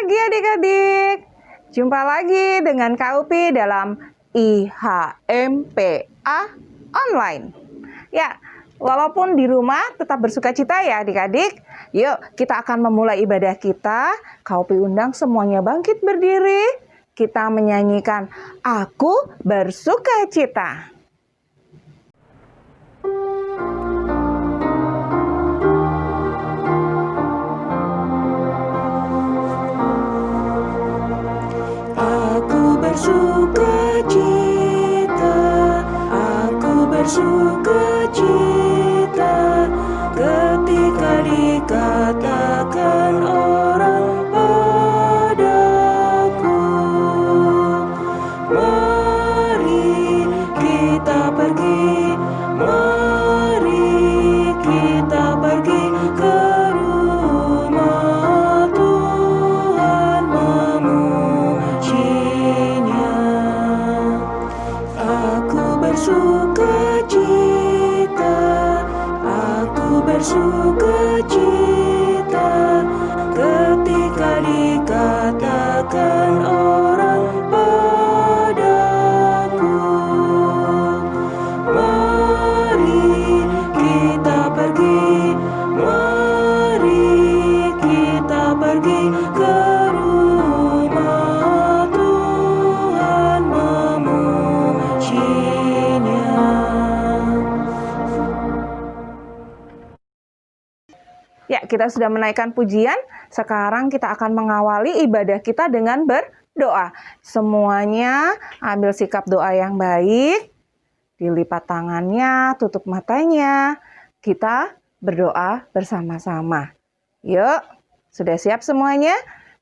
pagi adik-adik. Jumpa lagi dengan Kak Upi dalam IHMPA Online. Ya, walaupun di rumah tetap bersukacita ya adik-adik. Yuk, kita akan memulai ibadah kita. Kak Upi undang semuanya bangkit berdiri. Kita menyanyikan Aku Bersukacita. Bersukacita ketika dikatakan orang padaku, mari kita pergi, mari kita pergi ke rumah Tuhan memujinya. Aku bersukacita ketika dikatakan orang padaku, mari kita pergi, mari kita pergi ke rumah Tuhan memujinya. Ya, kita sudah menaikkan pujian. Sekarang kita akan mengawali ibadah kita dengan berdoa. Semuanya ambil sikap doa yang baik. Dilipat tangannya, tutup matanya. Kita berdoa bersama-sama. Yuk, sudah siap semuanya?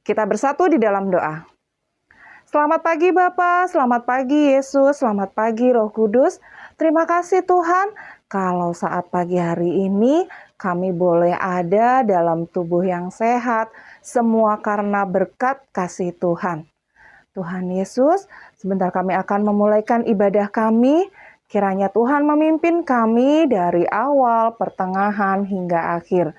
Kita bersatu di dalam doa. Selamat pagi Bapa, selamat pagi Yesus, selamat pagi Roh Kudus. Terima kasih Tuhan, kalau saat pagi hari ini kami boleh ada dalam tubuh yang sehat, semua karena berkat kasih Tuhan. Tuhan Yesus, sebentar kami akan memulaikan ibadah kami. Kiranya Tuhan memimpin kami dari awal, pertengahan, hingga akhir.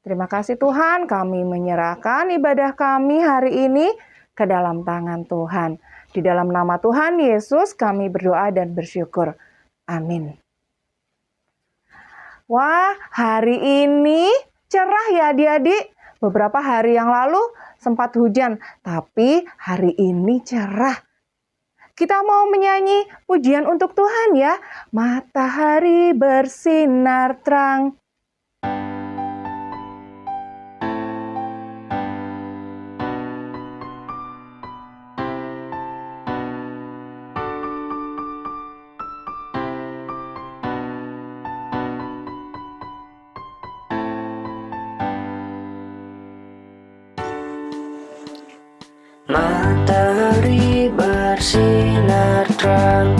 Terima kasih Tuhan, kami menyerahkan ibadah kami hari ini ke dalam tangan Tuhan. Di dalam nama Tuhan Yesus kami berdoa dan bersyukur. Amin. Wah, hari ini cerah ya adik-adik. Beberapa hari yang lalu sempat hujan, tapi hari ini cerah. Kita mau menyanyi pujian untuk Tuhan ya. Matahari bersinar terang. Matahari bersinar terang,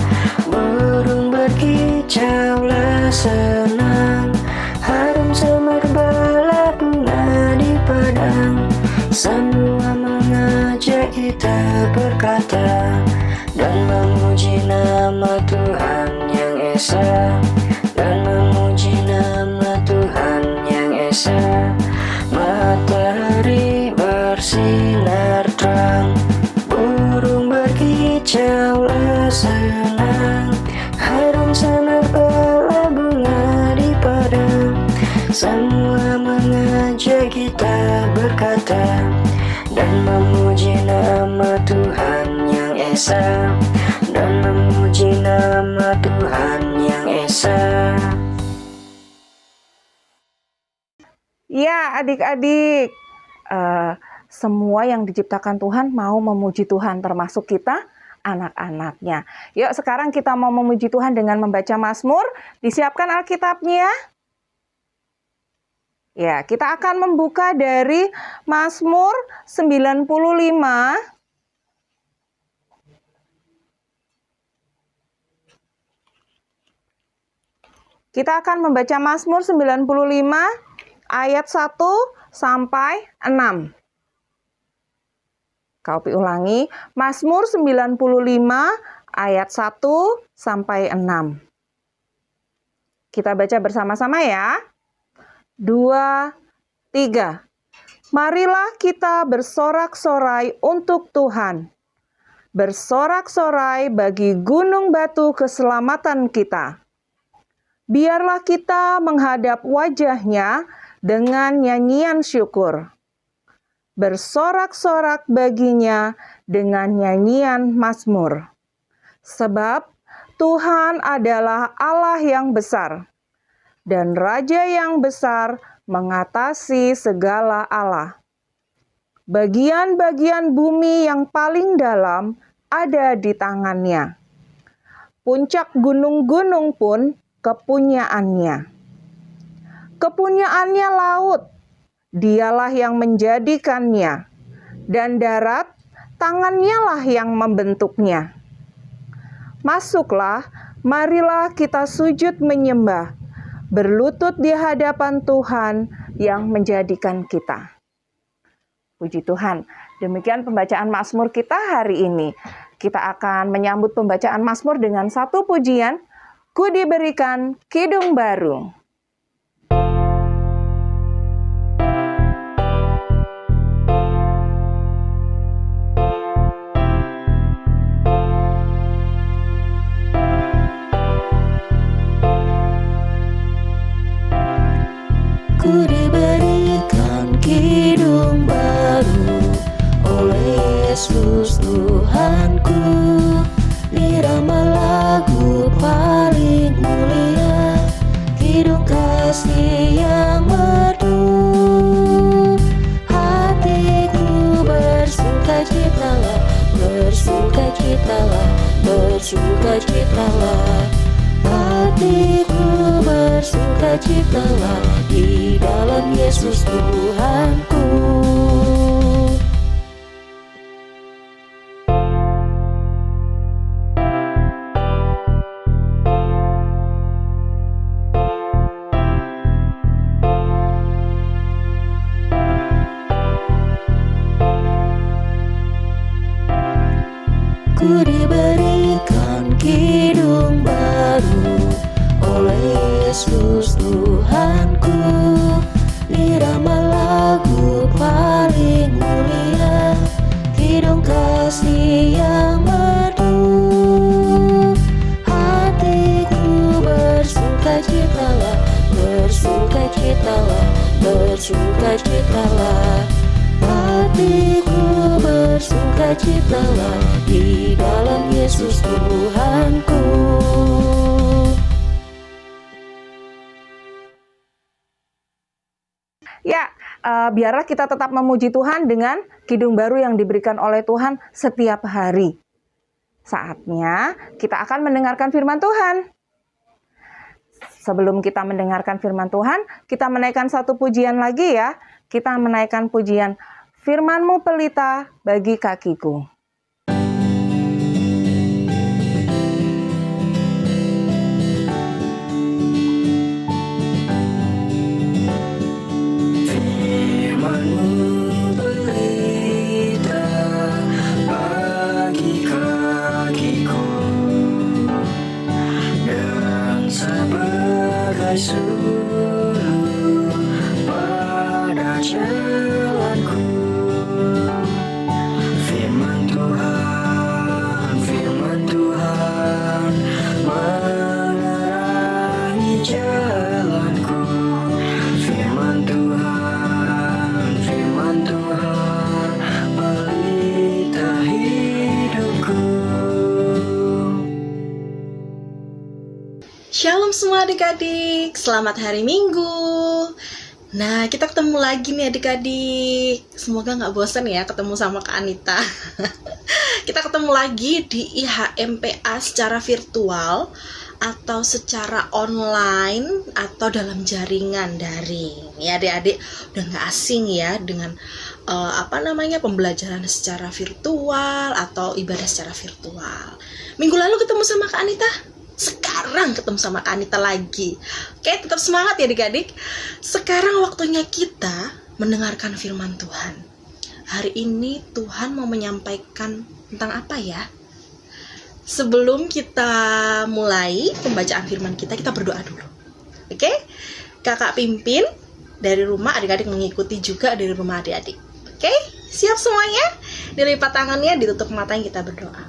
burung berkicaulah senang, harum semerbak bunga di padang. Semua mengajak kita berkata dan memuji nama Tuhan yang esa, dan memuji nama Tuhan yang esa. Matahari bersinar terang, burung berkicaulah senang, harum semerbak bunga di padang. Semua mengajak kita berkata dan memuji nama Tuhan yang esa, dan memuji nama Tuhan yang esa. Ya adik-adik, semua yang diciptakan Tuhan mau memuji Tuhan, termasuk kita anak-anaknya. Yuk sekarang kita mau memuji Tuhan dengan membaca Mazmur. Disiapkan Alkitabnya. Ya, kita akan membuka dari Mazmur 95. Kita akan membaca Mazmur 95 ayat 1 sampai 6. Kak Upi ulangi, Mazmur 95 ayat 1 sampai 6. Kita baca bersama-sama ya. 2, 3. Marilah kita bersorak-sorai untuk Tuhan. Bersorak-sorai bagi gunung batu keselamatan kita. Biarlah kita menghadap wajah-Nya dengan nyanyian syukur. Bersorak-sorak baginya dengan nyanyian mazmur. Sebab Tuhan adalah Allah yang besar, dan Raja yang besar mengatasi segala Allah. Bagian-bagian bumi yang paling dalam ada di tangan-Nya. Puncak gunung-gunung pun kepunyaannya. Kepunyaannya laut, Dialah yang menjadikannya, dan darat, tangan-Nya lah yang membentuknya. Masuklah, marilah kita sujud menyembah, berlutut di hadapan Tuhan yang menjadikan kita. Puji Tuhan, demikian pembacaan Mazmur kita hari ini. Kita akan menyambut pembacaan Mazmur dengan satu pujian, Ku diberikan kidung baru. Ku diberikan kidung baru oleh Yesus Tuhanku, irama lagu paling mulia, kidung kasih yang merdu. Hatiku bersukacitalah, bersukacitalah, bersukacitalah. Hatiku bersukacitalah di dalam Yesus Tuhanku. Ku diberikan kidung baru oleh Yesus Tuhanku, irama lagu paling mulia, kidung kasih yang merdu. Hatiku bersukacitalah, bersukacitalah, bersukacitalah. Hatiku bersukacitalah di dalam Yesus Tuhanku. Ya, biarlah kita tetap memuji Tuhan dengan kidung baru yang diberikan oleh Tuhan setiap hari. Saatnya kita akan mendengarkan firman Tuhan. Sebelum kita mendengarkan firman Tuhan, kita menaikkan satu pujian lagi ya. Kita menaikkan pujian, Firman-Mu pelita bagi kakiku. Suluh pada jalanku, firman Tuhan menerangi jalanku, firman Tuhan pelita hidupku. Shalom semua adik-adik, selamat hari Minggu. Nah, kita ketemu lagi nih adik-adik. Semoga gak bosan ya ketemu sama Kak Anita. Kita ketemu lagi di IHMPA secara virtual atau secara online atau dalam jaringan daring. Ya adik-adik, udah gak asing ya dengan pembelajaran secara virtual atau ibadah secara virtual. Minggu lalu ketemu sama Kak Anita, sekarang ketemu sama Kak Anita lagi. Oke, tetap semangat ya adik-adik. Sekarang waktunya kita mendengarkan firman Tuhan. Hari ini Tuhan mau menyampaikan tentang apa ya? Sebelum kita mulai pembacaan firman kita berdoa dulu. Oke? Kakak pimpin dari rumah, adik-adik mengikuti juga dari rumah adik-adik. Oke, siap semuanya? Dilipat tangannya, ditutup matanya, kita berdoa.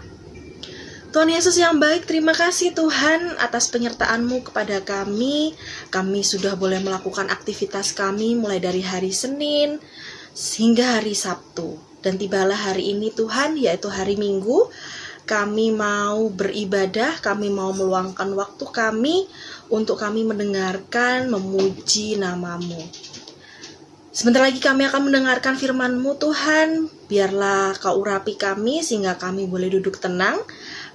Tuhan Yesus yang baik, terima kasih Tuhan atas penyertaan-Mu kepada kami. Kami sudah boleh melakukan aktivitas kami mulai dari hari Senin hingga hari Sabtu. Dan tibalah hari ini Tuhan, yaitu hari Minggu. Kami mau beribadah, kami mau meluangkan waktu kami untuk kami mendengarkan, memuji nama-Mu. Sebentar lagi kami akan mendengarkan firman-Mu Tuhan. Biarlah Kau urapi kami sehingga kami boleh duduk tenang.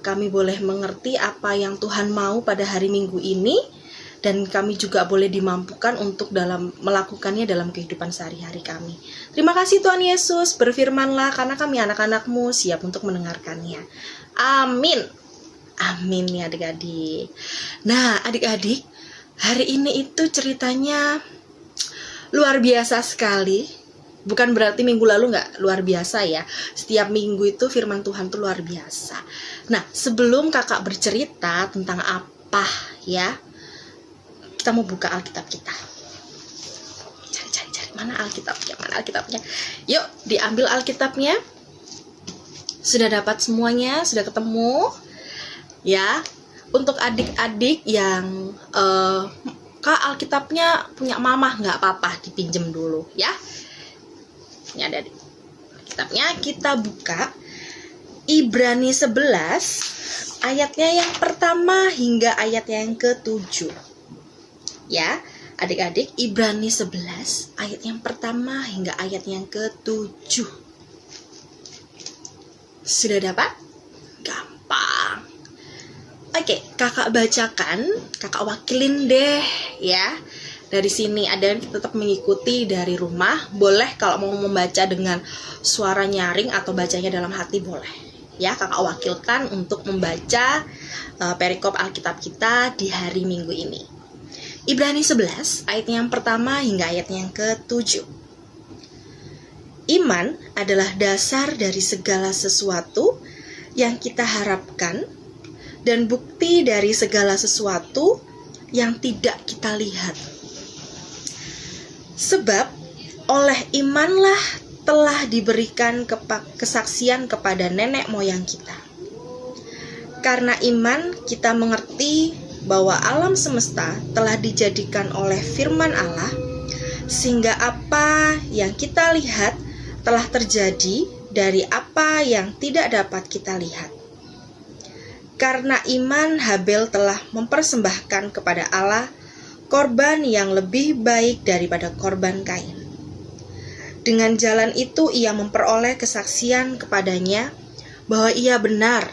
Kami boleh mengerti apa yang Tuhan mau pada hari Minggu ini. Dan kami juga boleh dimampukan untuk melakukannya dalam kehidupan sehari-hari kami. Terima kasih Tuhan Yesus, berfirman-Lah karena kami anak-anak-Mu siap untuk mendengarkannya. Amin. Amin ya adik-adik. Nah adik-adik, hari ini itu ceritanya luar biasa sekali. Bukan berarti minggu lalu nggak luar biasa ya. Setiap minggu itu firman Tuhan tuh luar biasa. Nah sebelum kakak bercerita tentang apa ya, kita mau buka Alkitab kita. Cari mana Alkitabnya. Yuk diambil Alkitabnya. Sudah dapat semuanya, sudah ketemu ya. Untuk adik-adik yang Kak Alkitabnya punya mamah, nggak apa-apa, dipinjem dulu ya. Ini ada Alkitabnya, kita buka Ibrani 11 ayatnya yang pertama hingga ayatnya yang ke-7 ya adik-adik. Ibrani 11 ayat yang pertama hingga ayat yang ke-7. Sudah dapat? Gampang. Oke, kakak bacakan, kakak wakilin deh ya. Dari sini ada yang tetap mengikuti dari rumah. Boleh kalau mau membaca dengan suara nyaring atau bacanya dalam hati boleh. Ya, kakak wakilkan untuk membaca perikop Alkitab kita di hari Minggu ini. Ibrani 11 ayat yang pertama hingga ayat yang ke-7. Iman adalah dasar dari segala sesuatu yang kita harapkan dan bukti dari segala sesuatu yang tidak kita lihat. Sebab oleh imanlah telah diberikan kesaksian kepada nenek moyang kita. Karena iman kita mengerti bahwa alam semesta telah dijadikan oleh firman Allah, sehingga apa yang kita lihat telah terjadi dari apa yang tidak dapat kita lihat. Karena iman Habel telah mempersembahkan kepada Allah korban yang lebih baik daripada korban Kain. Dengan jalan itu ia memperoleh kesaksian kepadanya bahwa ia benar,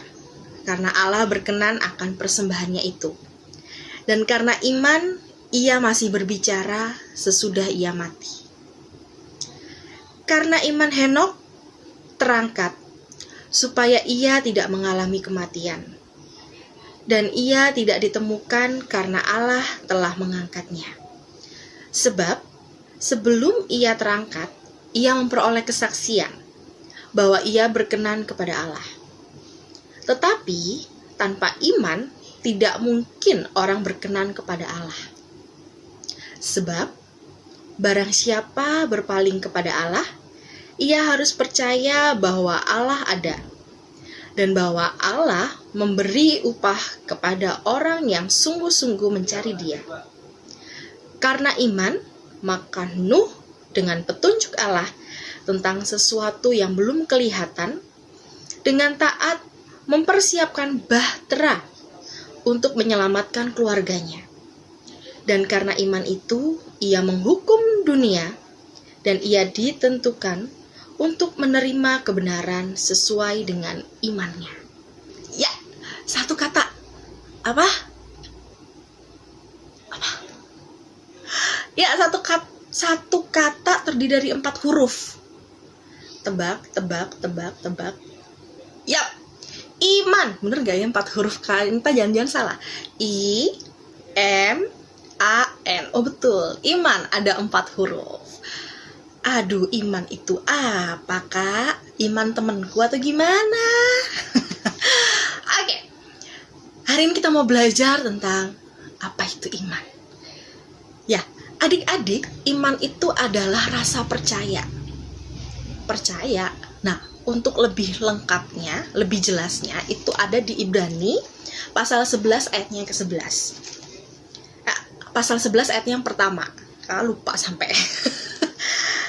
karena Allah berkenan akan persembahannya itu. Dan karena iman ia masih berbicara sesudah ia mati. Karena iman Henokh terangkat supaya ia tidak mengalami kematian. Dan ia tidak ditemukan karena Allah telah mengangkatnya. Sebab sebelum ia terangkat, ia memperoleh kesaksian bahwa ia berkenan kepada Allah. Tetapi tanpa iman tidak mungkin orang berkenan kepada Allah. Sebab barang siapa berpaling kepada Allah, ia harus percaya bahwa Allah ada, dan bahwa Allah memberi upah kepada orang yang sungguh-sungguh mencari Dia. Karena iman, maka Nuh dengan petunjuk Allah tentang sesuatu yang belum kelihatan, dengan taat mempersiapkan bahtera untuk menyelamatkan keluarganya. Dan karena iman itu, ia menghukum dunia, dan ia ditentukan untuk menerima kebenaran sesuai dengan imannya. Ya, satu kata. Apa? Ya, satu kata terdiri dari 4 huruf. Tebak. Yap, iman. Bener gak ya 4 huruf? Kita jangan salah. I-M-A-N. Oh betul, iman ada 4 huruf. Aduh, iman itu apa, Kak? Iman temenku atau gimana? Oke. Hari ini kita mau belajar tentang apa itu iman. Ya, Adik-adik, iman itu adalah rasa percaya. Percaya. Nah, untuk lebih lengkapnya, lebih jelasnya, itu ada di Ibrani pasal 11 ayatnya yang ke-11. Pasal 11 ayatnya yang pertama. Lupa sampai.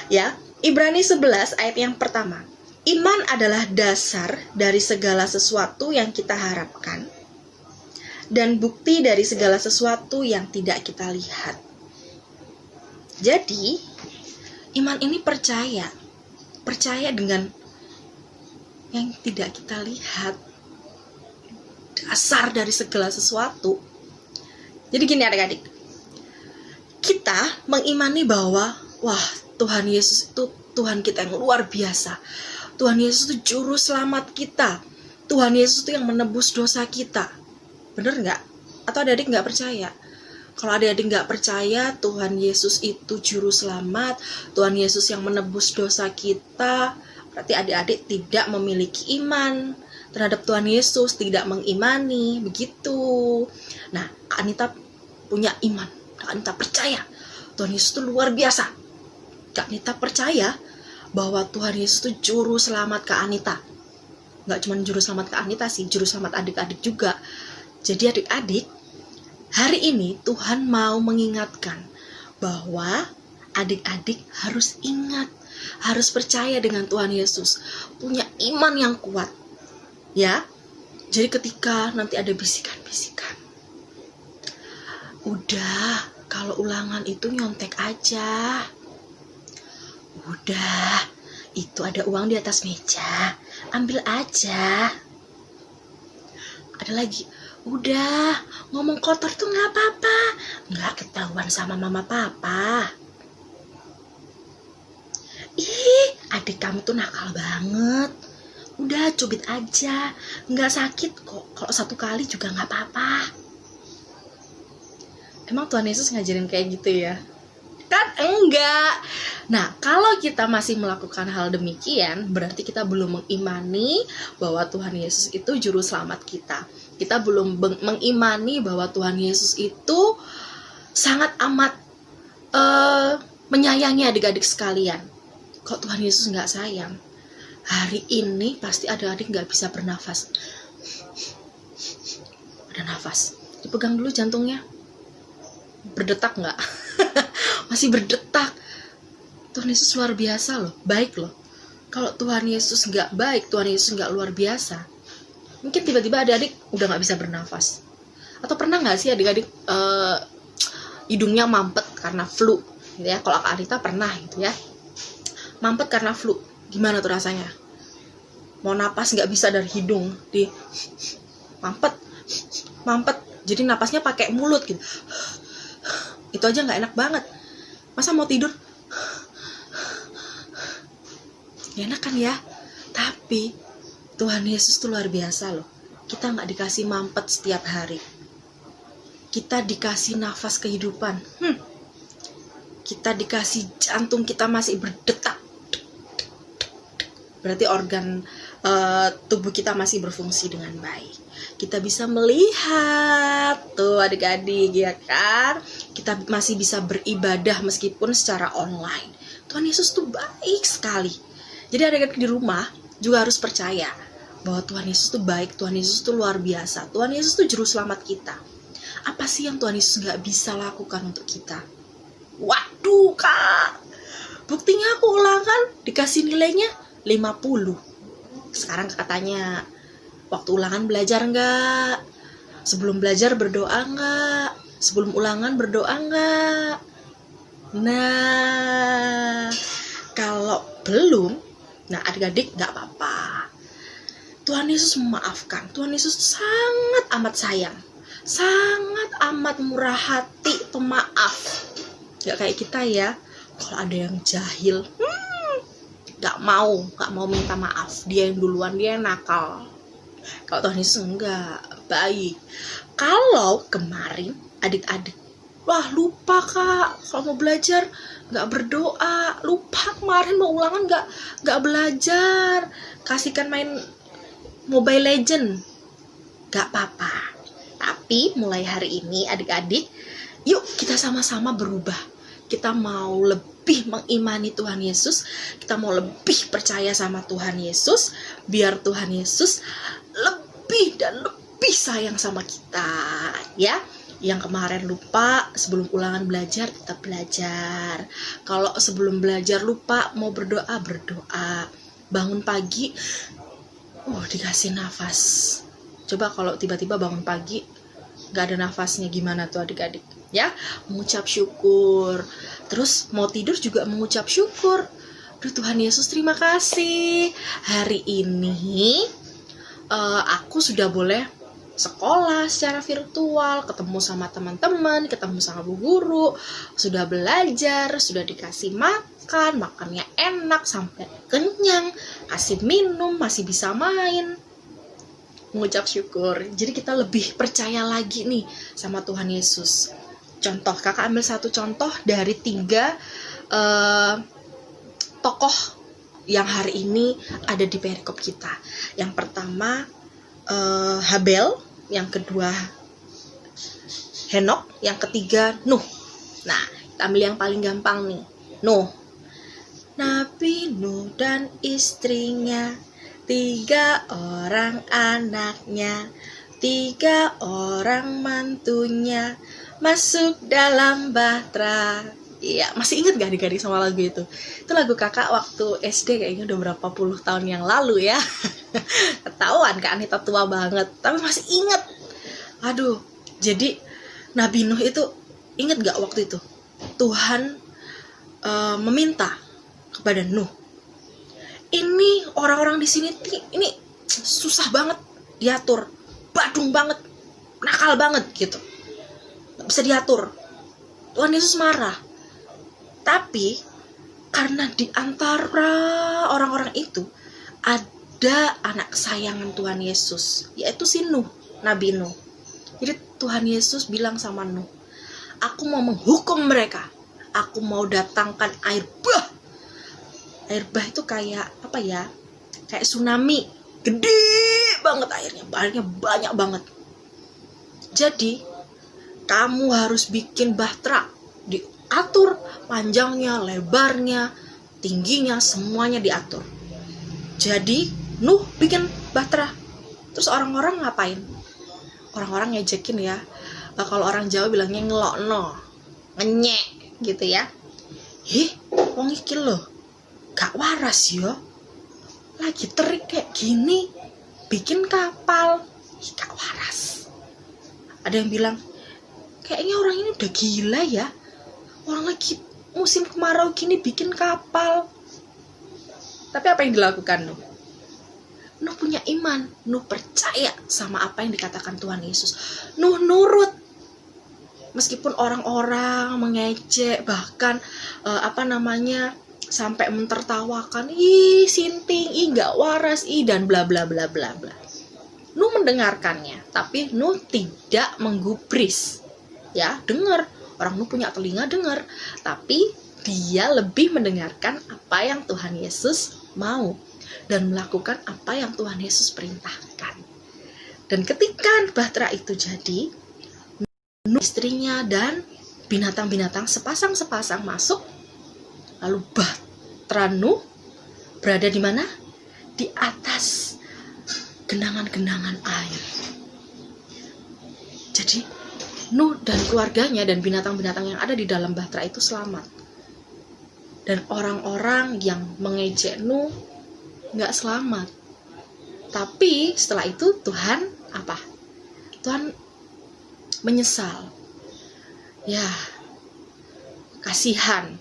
Ya, Ibrani 11 ayat yang pertama. Iman adalah dasar dari segala sesuatu yang kita harapkan dan bukti dari segala sesuatu yang tidak kita lihat. Jadi, iman ini percaya dengan yang tidak kita lihat, dasar dari segala sesuatu. Jadi gini adik-adik, kita mengimani bahwa wah, Tuhan Yesus itu Tuhan kita yang luar biasa. Tuhan Yesus itu juru selamat kita. Tuhan Yesus itu yang menebus dosa kita. Bener nggak? Atau adik-adik nggak percaya? Kalau adik-adik nggak percaya Tuhan Yesus itu juru selamat, Tuhan Yesus yang menebus dosa kita, berarti adik-adik tidak memiliki iman terhadap Tuhan Yesus, tidak mengimani, begitu. Nah, Kak Anita punya iman, Kak Anita percaya Tuhan Yesus itu luar biasa. Kak Anita percaya bahwa Tuhan Yesus itu juru selamat Kak Anita. Nggak cuma juru selamat Kak Anita sih, juru selamat adik-adik juga. Jadi adik-adik, hari ini Tuhan mau mengingatkan bahwa adik-adik harus ingat, harus percaya dengan Tuhan Yesus, punya iman yang kuat. Ya, jadi ketika nanti ada bisikan-bisikan, udah, kalau ulangan itu nyontek aja. Udah, itu ada uang di atas meja, ambil aja. Ada lagi, udah, ngomong kotor tuh nggak apa-apa, nggak ketahuan sama mama papa. Ih, adik kamu tuh nakal banget. Udah, cubit aja, nggak sakit kok. Kalau 1 kali juga nggak apa-apa. Emang Tuhan Yesus ngajarin kayak gitu ya? Kan enggak. Nah, kalau kita masih melakukan hal demikian, berarti kita belum mengimani bahwa Tuhan Yesus itu juru selamat kita. Kita belum mengimani bahwa Tuhan Yesus itu sangat amat menyayangi adik-adik sekalian. Kok Tuhan Yesus nggak sayang? Hari ini pasti adik-adik nggak bisa bernafas. Ada nafas. Dipegang dulu jantungnya. Berdetak nggak? Masih berdetak. Tuhan Yesus luar biasa loh, baik loh. Kalau Tuhan Yesus nggak baik, Tuhan Yesus nggak luar biasa, mungkin tiba-tiba adik-adik udah nggak bisa bernafas. Atau pernah nggak sih adik-adik hidungnya mampet karena flu, gitu ya? Kalau Kak Anita pernah gitu ya, mampet karena flu. Gimana tuh rasanya? Mau napas nggak bisa dari hidung, di mampet. Jadi napasnya pakai mulut gitu. Itu aja nggak enak banget. Masa mau tidur? Gak enak kan ya? Tapi Tuhan Yesus tuh luar biasa loh. Kita gak dikasih mampet setiap hari. Kita dikasih nafas kehidupan. Kita dikasih jantung kita masih berdetak. Berarti organ tubuh kita masih berfungsi dengan baik. Kita bisa melihat tuh adik-adik, ya kan? Kita masih bisa beribadah meskipun secara online. Tuhan Yesus tuh baik sekali. Jadi adik-adik di rumah juga harus percaya bahwa Tuhan Yesus tuh baik, Tuhan Yesus tuh luar biasa. Tuhan Yesus tuh juru selamat kita. Apa sih yang Tuhan Yesus gak bisa lakukan untuk kita? Waduh Kak, buktinya aku ulangan dikasih nilainya 50. Sekarang katanya, waktu ulangan belajar nggak? Sebelum belajar berdoa nggak? Sebelum ulangan berdoa nggak? Nah, kalau belum, nah adik-adik nggak apa-apa. Tuhan Yesus memaafkan. Tuhan Yesus sangat amat sayang, sangat amat murah hati, pemaaf. Nggak kayak kita ya. Kalau ada yang jahil, nggak mau minta maaf. Dia yang duluan, dia yang nakal. Kalau Tuhan Yesus enggak, baik. Kalau kemarin adik-adik, wah lupa Kak, kalau mau belajar nggak berdoa, lupa kemarin mau ulangan nggak belajar, kasihkan main Mobile Legend, nggak apa-apa. Tapi mulai hari ini adik-adik, yuk kita sama-sama berubah. kita mau lebih mengimani Tuhan Yesus, kita mau lebih percaya sama Tuhan Yesus, biar Tuhan Yesus lebih dan lebih sayang sama kita, ya. Yang kemarin lupa, sebelum ulangan belajar tetap belajar. Kalau sebelum belajar lupa mau berdoa, berdoa. Bangun pagi, dikasih nafas. Coba kalau tiba-tiba bangun pagi gak ada nafasnya, gimana tuh adik-adik? Ya, mengucap syukur. Terus mau tidur juga mengucap syukur. Duh, Tuhan Yesus terima kasih. Hari ini aku sudah boleh sekolah secara virtual, ketemu sama teman-teman, ketemu sama bu guru, sudah belajar, sudah dikasih makan, makannya enak sampai kenyang, kasih minum, masih bisa main. Mengucap syukur. Jadi kita lebih percaya lagi nih sama Tuhan Yesus. Contoh, kakak ambil satu contoh dari 3 tokoh yang hari ini ada di perikop kita. Yang pertama Habel, yang kedua Henok, yang ketiga Nuh. Nah, kita ambil yang paling gampang nih, Nuh. Nabi Nuh dan istrinya, 3 orang anaknya, 3 orang mantunya masuk dalam bahtera. Iya, masih ingat gak adik-adik sama lagu itu? Itu lagu kakak waktu SD, kayaknya udah berapa puluh tahun yang lalu ya. Ketahuan Kak Anita tua banget, tapi masih ingat. Aduh, jadi Nabi Nuh itu, ingat gak waktu itu? Tuhan meminta kepada Nuh, ini orang-orang di sini ini susah banget diatur, badung banget, nakal banget gitu, gak bisa diatur. Tuhan Yesus marah. Tapi karena di antara orang-orang itu ada anak kesayangan Tuhan Yesus, yaitu si Nuh, Nabi Nuh. Jadi Tuhan Yesus bilang sama Nuh, aku mau menghukum mereka. Aku mau datangkan air bah. Air bah itu kayak apa ya? Kayak tsunami, gede banget airnya banyak banget. Jadi kamu harus bikin bahtera, diatur panjangnya, lebarnya, tingginya, semuanya diatur. Jadi Nuh bikin bahtera. Terus orang-orang ngapain? Orang-orang ngejekin ya. Kalau orang Jawa bilangnya ngelokno, ngenyek gitu ya. Wong iki lho gak waras ya. Lagi terik kayak gini bikin kapal. Gak waras. Ada yang bilang, kayaknya orang ini udah gila ya. Orang lagi musim kemarau gini bikin kapal. Tapi apa yang dilakukan Nuh? Nuh punya iman. Nuh percaya sama apa yang dikatakan Tuhan Yesus. Nuh nurut. Meskipun orang-orang mengejek, bahkan sampai mentertawakan, sinting, gak waras, dan bla bla bla bla bla. Nuh mendengarkannya, tapi Nuh tidak menggubris. Ya, dengar. Orang Nuh punya telinga dengar, tapi dia lebih mendengarkan apa yang Tuhan Yesus mau dan melakukan apa yang Tuhan Yesus perintahkan. Dan ketika bahtera itu jadi, Nuh, istrinya dan binatang-binatang sepasang-sepasang masuk, lalu bahtera Nuh berada di mana? Di atas genangan-genangan air. Jadi Nuh dan keluarganya dan binatang-binatang yang ada di dalam bahtera itu selamat. Dan orang-orang yang mengejek Nuh gak selamat. Tapi setelah itu Tuhan apa? Tuhan menyesal. Ya, kasihan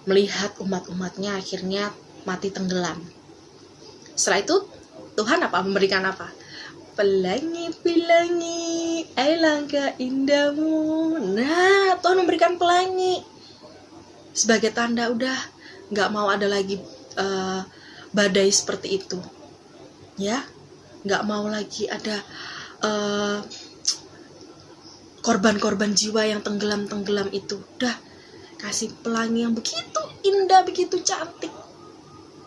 melihat umat-umatnya akhirnya mati tenggelam. Setelah itu Tuhan apa? Memberikan apa? Pelangi, alangkah indahmu. Nah, Tuhan memberikan pelangi sebagai tanda udah nggak mau ada lagi badai seperti itu, ya, nggak mau lagi ada korban-korban jiwa yang tenggelam itu. Udah kasih pelangi yang begitu indah, begitu cantik.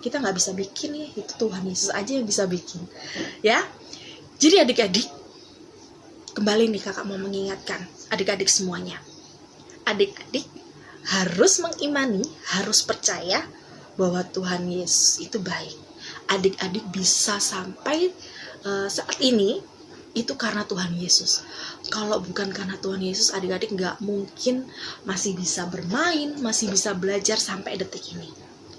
Kita nggak bisa bikin ya, itu Tuhan Yesus aja yang bisa bikin, ya. Jadi adik-adik, kembali nih kakak mau mengingatkan adik-adik semuanya. Adik-adik harus mengimani, harus percaya bahwa Tuhan Yesus itu baik. Adik-adik bisa sampai saat ini itu karena Tuhan Yesus. Kalau bukan karena Tuhan Yesus, adik-adik nggak mungkin masih bisa bermain, masih bisa belajar sampai detik ini.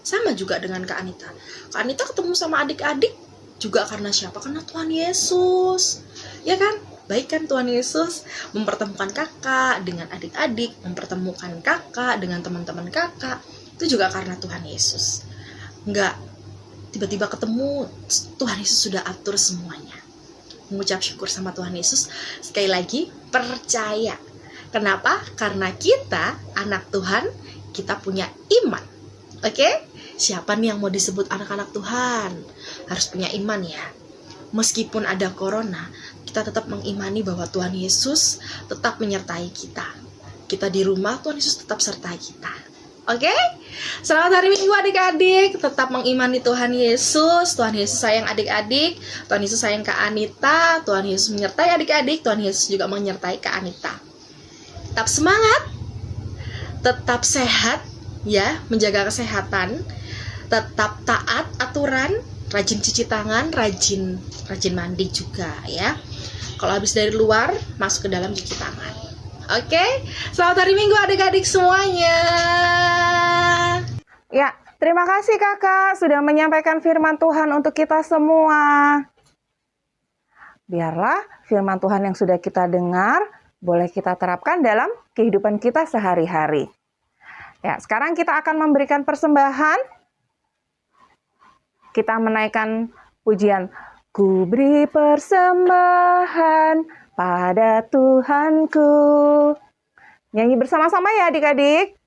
Sama juga dengan Kak Anita. Kak Anita ketemu sama adik-adik juga karena siapa? Karena Tuhan Yesus. Ya kan? Baik kan Tuhan Yesus mempertemukan kakak dengan adik-adik, mempertemukan kakak dengan teman-teman kakak. Itu juga karena Tuhan Yesus. Nggak tiba-tiba ketemu, Tuhan Yesus sudah atur semuanya. Mengucap syukur sama Tuhan Yesus. Sekali lagi, percaya. Kenapa? Karena kita anak Tuhan, kita punya iman. Oke? Siapa nih yang mau disebut anak-anak Tuhan? Harus punya iman ya. Meskipun ada corona, kita tetap mengimani bahwa Tuhan Yesus tetap menyertai kita. Kita di rumah, Tuhan Yesus tetap sertai kita. Oke? Selamat hari Minggu adik-adik. Tetap mengimani Tuhan Yesus. Tuhan Yesus sayang adik-adik. Tuhan Yesus sayang Kak Anita. Tuhan Yesus menyertai adik-adik. Tuhan Yesus juga menyertai Kak Anita. Tetap semangat. Tetap sehat ya, menjaga kesehatan. Tetap taat aturan, rajin cuci tangan, rajin mandi juga ya. Kalau habis dari luar, masuk ke dalam cuci tangan. Oke, selamat hari Minggu adik-adik semuanya. Ya, terima kasih kakak sudah menyampaikan firman Tuhan untuk kita semua. Biarlah firman Tuhan yang sudah kita dengar, boleh kita terapkan dalam kehidupan kita sehari-hari. Ya, sekarang kita akan memberikan persembahan. Kita menaikkan pujian, ku beri persembahan pada Tuhanku. Nyanyi bersama-sama ya adik-adik.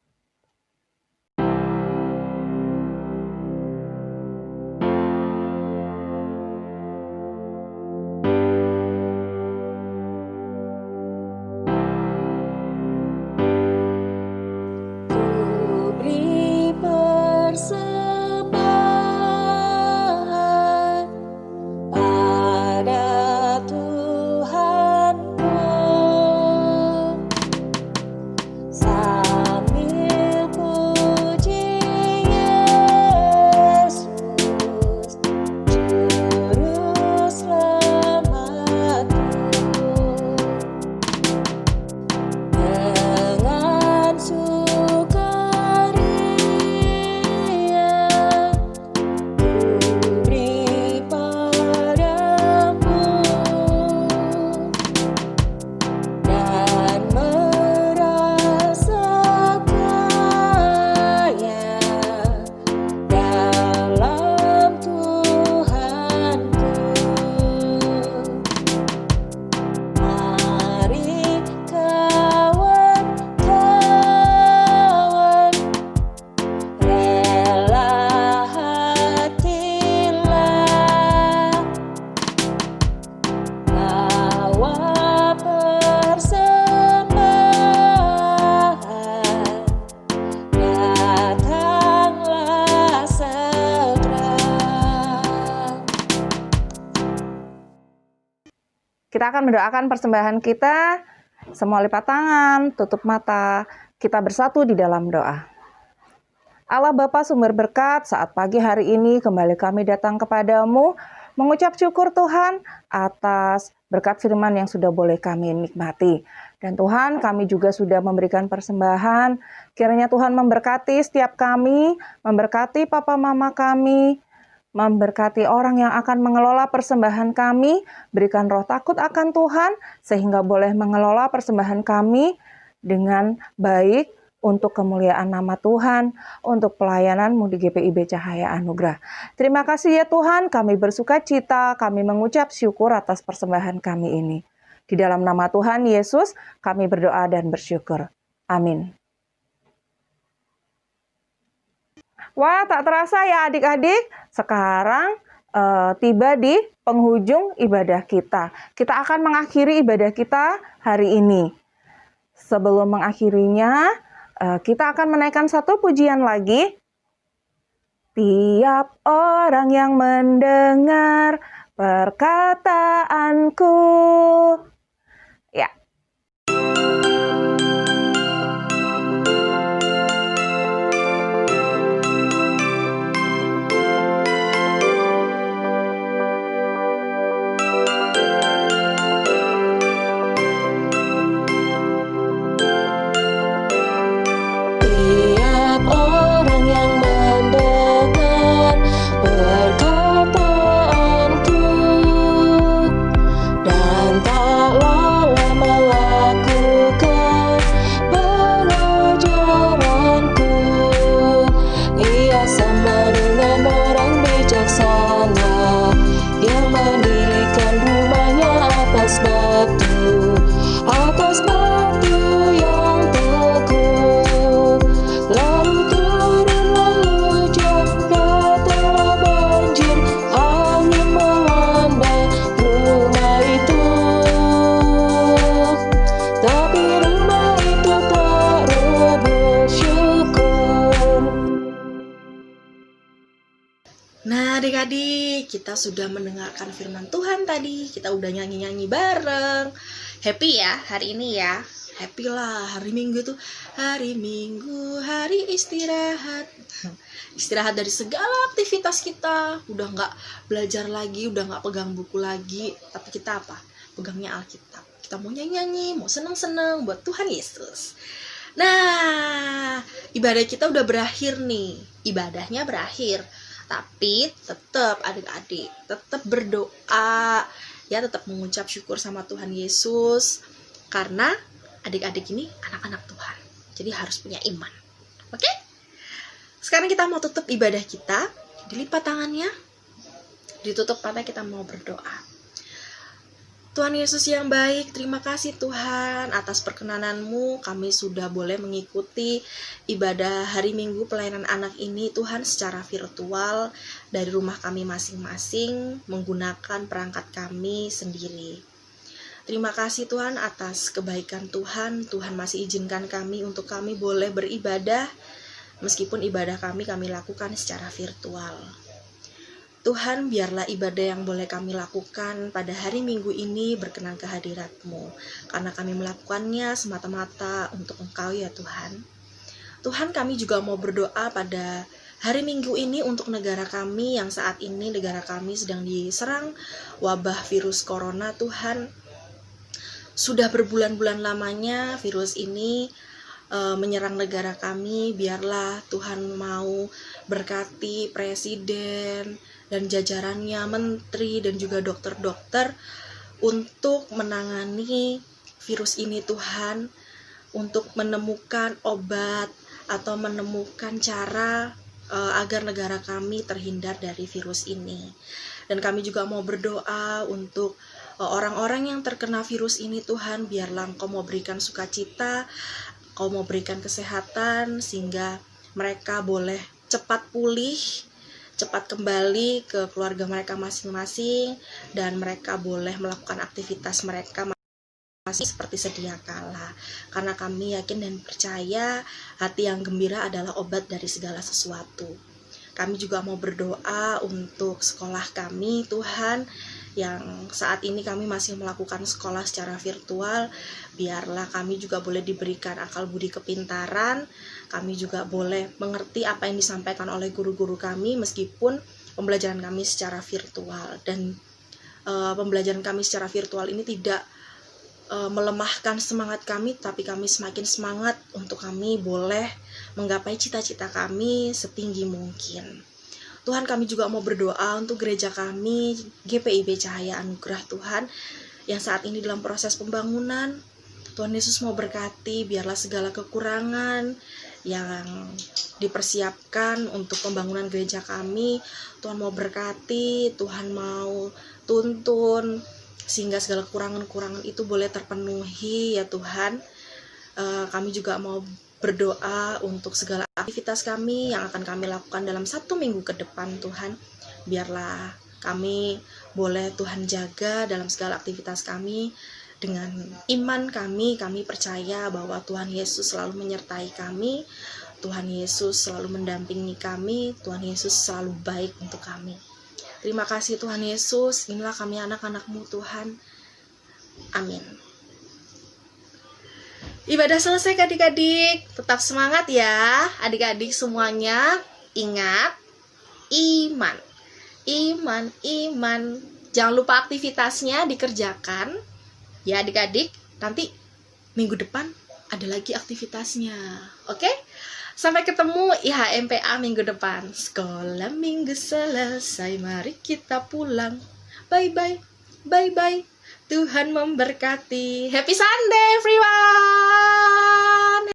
Kita akan mendoakan persembahan kita. Semua lipat tangan, tutup mata. Kita bersatu di dalam doa. Allah Bapa sumber berkat, saat pagi hari ini kembali kami datang kepadamu, mengucap syukur Tuhan atas berkat firman yang sudah boleh kami nikmati. Dan Tuhan, kami juga sudah memberikan persembahan. Kiranya Tuhan memberkati setiap kami, memberkati papa mama kami, memberkati orang yang akan mengelola persembahan kami, berikan roh takut akan Tuhan, sehingga boleh mengelola persembahan kami dengan baik untuk kemuliaan nama Tuhan, untuk pelayananmu di GPIB Cahaya Anugerah. Terima kasih ya Tuhan, kami bersuka cita, kami mengucap syukur atas persembahan kami ini. Di dalam nama Tuhan Yesus, kami berdoa dan bersyukur. Amin. Wah, tak terasa ya adik-adik, sekarang tiba di penghujung ibadah kita. Kita akan mengakhiri ibadah kita hari ini. Sebelum mengakhirinya, kita akan menaikkan satu pujian lagi. Tiap orang yang mendengar perkataanku. Ya. kita sudah mendengarkan firman Tuhan tadi. Kita udah nyanyi-nyanyi bareng. Happy ya hari ini ya. Happy lah, hari Minggu tuh. Hari Minggu, hari istirahat. Istirahat dari segala aktivitas kita. Udah gak belajar lagi, udah gak pegang buku lagi. Tapi kita apa? Pegangnya Alkitab. Kita mau nyanyi-nyanyi, mau seneng-seneng buat Tuhan Yesus. Nah, ibadah kita udah berakhir nih. Ibadahnya berakhir. Tapi tetap adik-adik, tetap berdoa. Ya, tetap mengucap syukur sama Tuhan Yesus. Karena adik-adik ini anak-anak Tuhan. Jadi harus punya iman. Oke? Sekarang kita mau tutup ibadah kita. Dilipat tangannya. Ditutup mata, kita mau berdoa. Tuhan Yesus yang baik, terima kasih Tuhan atas perkenanan-Mu. Kami sudah boleh mengikuti ibadah hari Minggu pelayanan anak ini Tuhan secara virtual dari rumah kami masing-masing menggunakan perangkat kami sendiri. Terima kasih Tuhan atas kebaikan Tuhan. Tuhan masih izinkan kami untuk kami boleh beribadah meskipun ibadah kami lakukan secara virtual. Tuhan, biarlah ibadah yang boleh kami lakukan pada hari Minggu ini berkenan ke hadirat-Mu. Karena kami melakukannya semata-mata untuk Engkau ya Tuhan. Tuhan, kami juga mau berdoa pada hari Minggu ini untuk negara kami yang saat ini negara kami sedang diserang wabah virus corona Tuhan. Sudah berbulan-bulan lamanya virus ini menyerang negara kami. Biarlah Tuhan mau berkati presiden dan jajarannya, menteri dan juga dokter-dokter untuk menangani virus ini Tuhan, untuk menemukan obat atau menemukan cara agar negara kami terhindar dari virus ini. Dan kami juga mau berdoa untuk orang-orang yang terkena virus ini Tuhan, biarlah Engkau mau berikan sukacita, Engkau mau berikan kesehatan sehingga mereka boleh cepat pulih, cepat kembali ke keluarga mereka masing-masing, dan mereka boleh melakukan aktivitas mereka masih seperti sedia kala. Karena kami yakin dan percaya hati yang gembira adalah obat dari segala sesuatu. Kami juga mau berdoa untuk sekolah kami Tuhan, yang saat ini kami masih melakukan sekolah secara virtual. Biarlah kami juga boleh diberikan akal budi kepintaran. Kami juga boleh mengerti apa yang disampaikan oleh guru-guru kami meskipun pembelajaran kami secara virtual. Dan pembelajaran kami secara virtual ini tidak melemahkan semangat kami, tapi kami semakin semangat untuk kami boleh menggapai cita-cita kami setinggi mungkin. Tuhan, kami juga mau berdoa untuk gereja kami, GPIB Cahaya Anugerah Tuhan, yang saat ini dalam proses pembangunan. Tuhan Yesus mau berkati, biarlah segala kekurangan yang dipersiapkan untuk pembangunan gereja kami, Tuhan mau berkati, Tuhan mau tuntun, sehingga segala kekurangan-kekurangan itu boleh terpenuhi ya Tuhan. Kami juga mau berdoa untuk segala aktivitas kami yang akan kami lakukan dalam 1 minggu ke depan Tuhan. Biarlah kami boleh Tuhan jaga dalam segala aktivitas kami. Dengan iman kami percaya bahwa Tuhan Yesus selalu menyertai kami, Tuhan Yesus selalu mendampingi kami, Tuhan Yesus selalu baik untuk kami. Terima kasih Tuhan Yesus, inilah kami anak-anak-Mu Tuhan. Amin. Ibadah selesai adik-adik, tetap semangat ya adik-adik semuanya. Ingat, iman. Jangan lupa aktivitasnya dikerjakan ya adik-adik. Nanti minggu depan ada lagi aktivitasnya. Oke? Sampai ketemu IHMPA minggu depan. Sekolah minggu selesai, mari kita pulang. Bye-bye. Bye-bye. Tuhan memberkati. Happy Sunday everyone.